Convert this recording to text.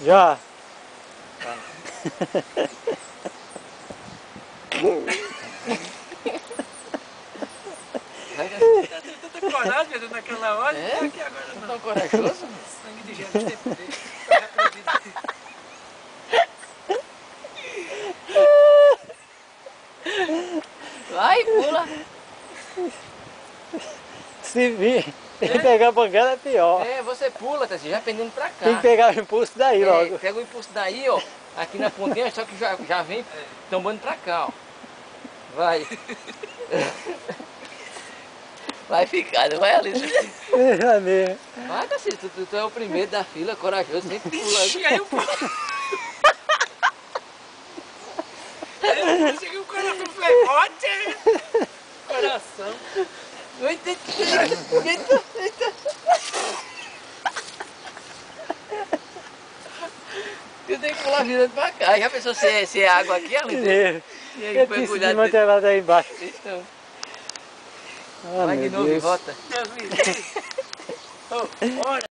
Já. Tanta coragem, meu Deus, naquela hora. É? Aqui agora não. Tão corajoso? Sangue de Jesus tem poder. Vai reproduzido. Vai, pula. Se vir, pegar a pancada é pior. É, você pula, tá, já pendendo pra cá. Tem que pegar o impulso daí logo. Pega o impulso daí, ó. Aqui na pontinha, só que já vem tombando pra cá, ó. Vai. Vai ficar, não vai ali. É mesmo. Vai, Cacito, tu é o primeiro da fila, corajoso, sempre pula. Ixi, aí eu pulo. Eu pensei que o coração foi forte. Coração. Eita, eita, eita. Tu tem que pular virando pra cá. Já pensou se é água aqui, ali? É. E aí, Eu foi disse de cuidado. manter ela daí embaixo. Então, Ah, vai de meu novo e Deus. volta. Deus me livre. Oh, ora.